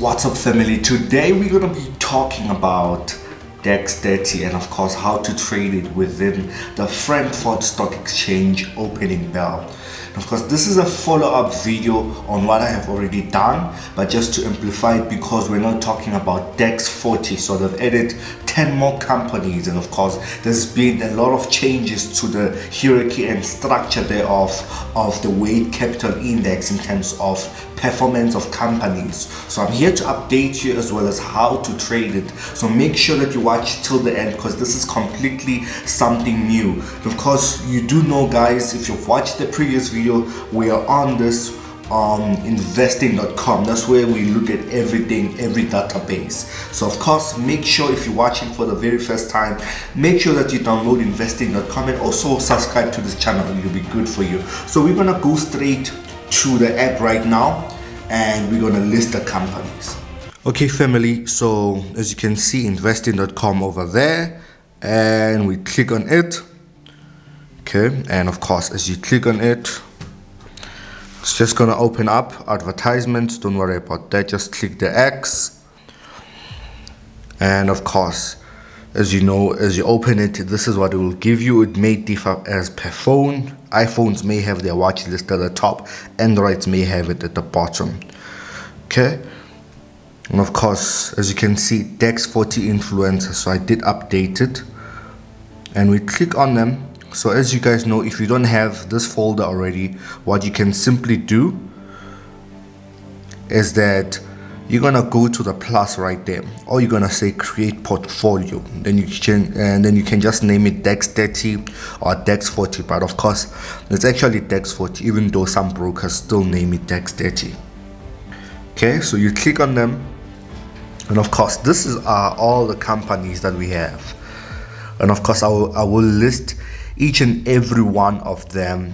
What's up, family? Today we're going to be talking about GER40 and of course how to trade it within the Frankfurt Stock Exchange opening bell. And of course, this is a follow-up video on what I have already done, but just to amplify it because we're not talking about GER40. So they've added 10 more companies, and of course there's been a lot of changes to the hierarchy and structure thereof of the weight capital index in terms of performance of companies. So I'm here to update you as well as how to trade it. So make sure that you watch till the end because this is completely something new. And of course, you do know, guys, if you've watched the previous video, we are on this investing.com. That's where we look at everything, every database. So of course, make sure if you're watching for the very first time, make sure that you download investing.com and also subscribe to this channel. It'll be good for you. So we're gonna go straight to the app right now and we're gonna list the companies. Okay, family, so as you can see, investing.com over there, and we click on it. Okay, and of course, as you click on it, it's just gonna open up advertisements. Don't worry about that, just click the X. And of course, as you know, as you open it, this is what it will give you. It may differ as per phone. iPhones may have their watch list at the top, Androids may have it at the bottom. Okay, and of course, as you can see, GER40 influencers. So I did update it, and we click on them. So as you guys know, if you don't have this folder already, what you can simply do is that you're gonna go to the plus right there, or you're gonna say create portfolio. Then you can just name it GER30 or GER40. But of course, it's actually GER40, even though some brokers still name it GER30. Okay, so you click on them, and of course, this is all the companies that we have. And of course, I will list each and every one of them.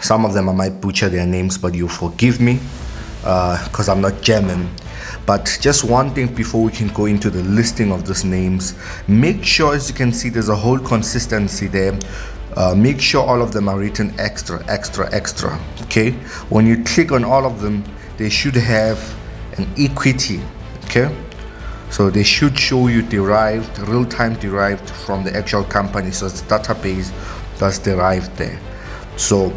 Some of them I might butcher their names, but you forgive me because I'm not German. But just one thing before we can go into the listing of these names, make sure, as you can see, there's a whole consistency there. Make sure all of them are written extra. Okay, when you click on all of them, they should have an equity. Okay, so they should show you derived, real-time derived from the actual company. So it's database that's derived there. So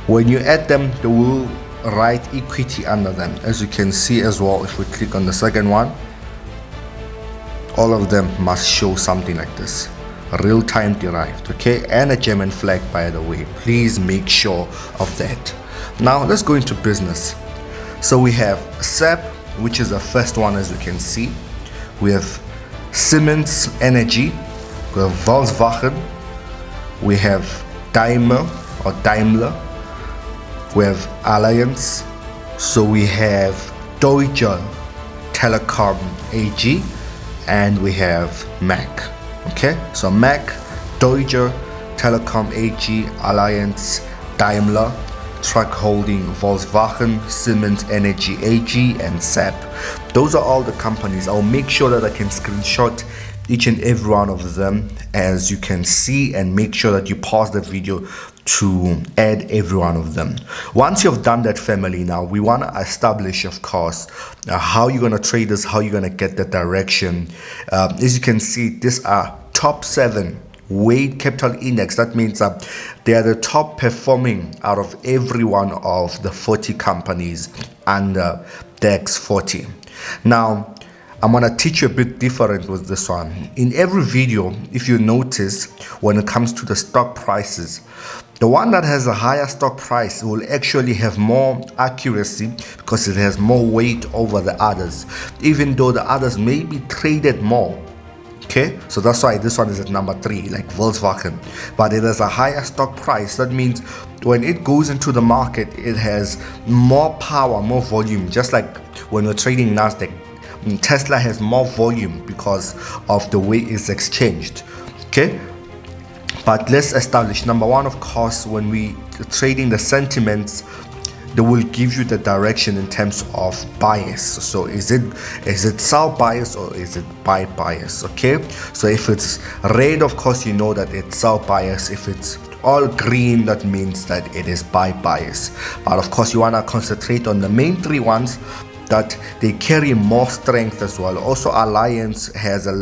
when you add them, they will write equity under them, as you can see as well. If we click on the second one, all of them must show something like this, real-time derived. Okay, and a German flag, by the way. Please make sure of that. Now let's go into business. So we have SAP, which is the first one, as you can see. We have Siemens Energy, we have Volkswagen, we have Daimler, we have Allianz, so we have Deutsche Telekom AG, and we have MAC. Okay, so MAC, Deutsche Telekom AG, Allianz, Daimler Truck Holding, Volkswagen, Siemens Energy AG, and SAP. Those are all the companies. I'll make sure that I can screenshot each and every one of them, as you can see, and make sure that you pause the video to add every one of them. Once you've done that, family, now we want to establish, of course, how you're going to trade this, how you're going to get the direction. As you can see, these are top 7 weight capital index. That means they are the top performing out of every one of the 40 companies under GER40. Now I'm gonna teach you a bit different with this one. In every video, if you notice, when it comes to the stock prices, the one that has a higher stock price will actually have more accuracy because it has more weight over the others, even though the others may be traded more. Okay, so that's why this one is at number 3, like Volkswagen, but it has a higher stock price. That means when it goes into the market, it has more power, more volume. Just like when we're trading Nasdaq, Tesla has more volume because of the way it's exchanged. Okay, but let's establish, number one, of course, when we trading the sentiments, they will give you the direction in terms of bias. So is it sell bias or is it buy bias? Okay, so if it's red, of course, you know that it's sell bias. If it's all green, that means that it is buy bias. But of course, you want to concentrate on the main 3 ones that they carry more strength as well. Also, Alliance has a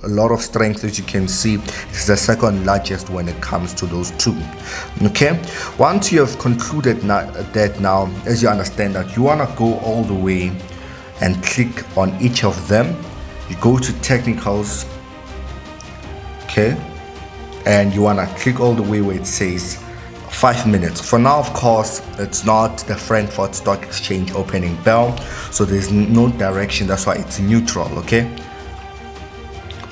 lot of strength. As you can see, it's the second largest when it comes to those two. Okay, once you have concluded that now, as you understand that, you want to go all the way and click on each of them. You go to technicals, okay, and you want to click all the way where it says 5 minutes. For now, of course, it's not the Frankfurt Stock Exchange opening bell, so there's no direction. That's why it's neutral. Okay,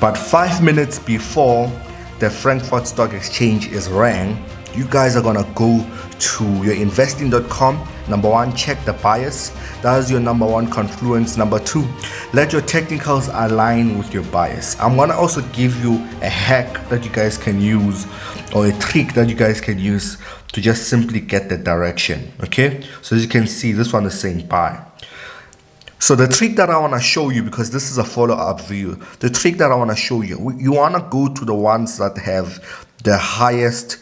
but 5 minutes before the Frankfurt Stock Exchange is rang, you guys are gonna go to your investing.com. Number one, check the bias. That is your number one confluence. Number two, let your technicals align with your bias. I'm gonna also give you a hack that you guys can use, or a trick that you guys can use to just simply get the direction. Okay, so as you can see, this one is saying buy. So the trick that I want to show you, because this is a follow-up video, the trick that I want to show you, you want to go to the ones that have the highest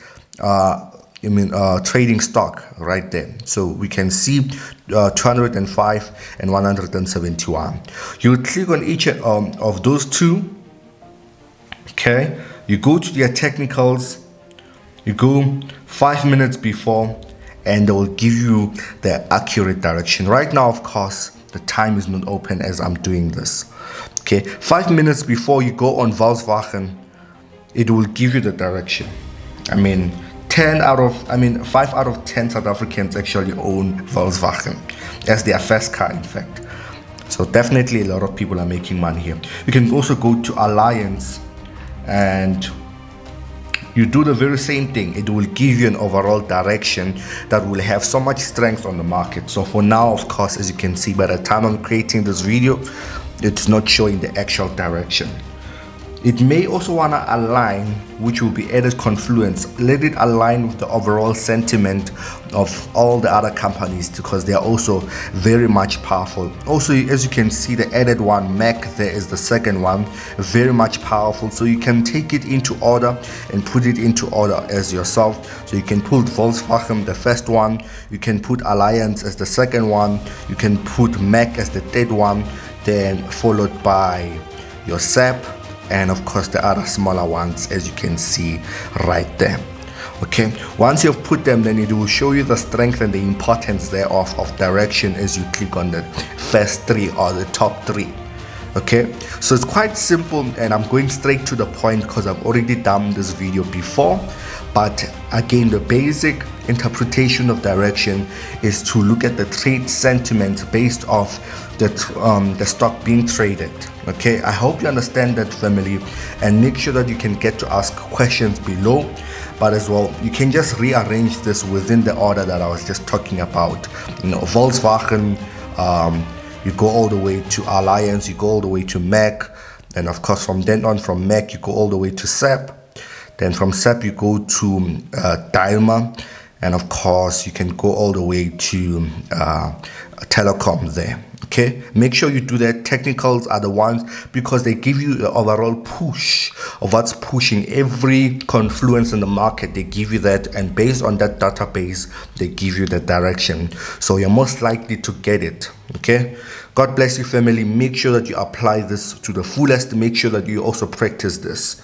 trading stock right there. So we can see 205 and 171. You click on each of those two. Okay, you go to their technicals, you go 5 minutes before, and they will give you the accurate direction. Right now, of course, the time is not open as I'm doing this. Okay, 5 minutes before you go on Volkswagen, it will give you the direction. 5 out of 10 South Africans actually own Volkswagen as their first car, in fact. So definitely a lot of people are making money here. You can also go to Alliance and you do the very same thing. It will give you an overall direction that will have so much strength on the market. So for now, of course, as you can see, by the time I'm creating this video, it's not showing the actual direction. It may also want to align, which will be added confluence. Let it align with the overall sentiment of all the other companies, because they are also very much powerful. Also, as you can see, the added one, Mac, there is the second one, very much powerful. So you can take it into order and put it into order as yourself. So you can put Volkswagen, the first one, you can put Alliance as the second one, you can put Mac as the third one, then followed by your SAP, and of course the other smaller ones, as you can see right there. Okay, once you've put them, then it will show you the strength and the importance thereof of direction as you click on the first three or the top three. Okay, so it's quite simple, and I'm going straight to the point because I've already done this video before. But again, the basic interpretation of direction is to look at the trade sentiment based off the stock being traded. Okay, I hope you understand that, family, and make sure that you can get to ask questions below. But as well, you can just rearrange this within the order that I was just talking about. Volkswagen, you go all the way to Alliance, you go all the way to Mac, and of course from then on, from Mac you go all the way to SAP. Then from SAP you go to Daimler, and of course you can go all the way to Telecom there. Okay, make sure you do that. Technicals are the ones because they give you the overall push of what's pushing every confluence in the market. They give you that, and based on that database they give you the direction, so you're most likely to get it. Okay, God bless you, family. Make sure that you apply this to the fullest. Make sure that you also practice this.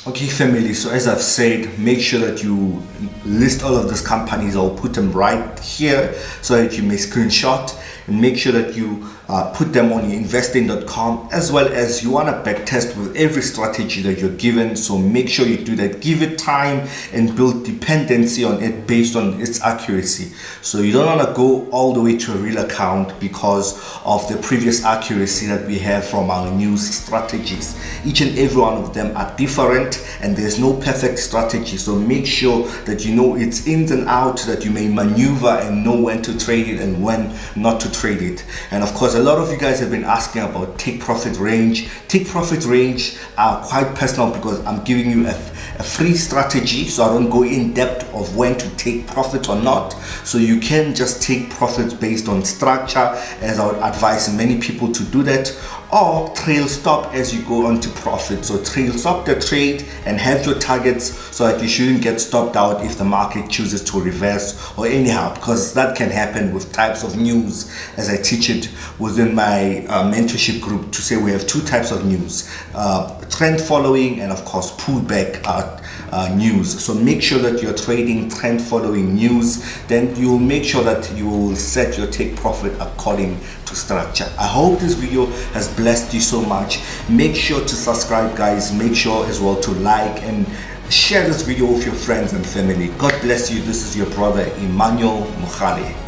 Okay, family, so as I've said, make sure that you list all of these companies. I'll put them right here so that you may screenshot, and make sure that you put them on your investing.com, as well as you want to back test with every strategy that you're given. So make sure you do that. Give it time and build dependency on it based on its accuracy. So you don't want to go all the way to a real account because of the previous accuracy that we have from our news strategies. Each and every one of them are different, and there's no perfect strategy. So make sure that you know its ins and outs, that you may maneuver and know when to trade it and when not to trade it. And of course, a lot of you guys have been asking about take profit range. Take profit range are quite personal because I'm giving you a free strategy, so I don't go in depth of when to take profit or not. So you can just take profits based on structure, as I would advise many people to do that. or trail stop as you go on to profit. So trail stop the trade and have your targets so that you shouldn't get stopped out if the market chooses to reverse or anyhow, because that can happen with types of news, as I teach it within my mentorship group, to say we have two types of news, trend following and of course pullback news. So make sure that you're trading trend following news, then you'll make sure that you will set your take profit according to structure. I hope this video has blessed you so much. Make sure to subscribe, guys. Make sure as well to like and share this video with your friends and family. God bless you. This is your brother Emmanuel Mukhali.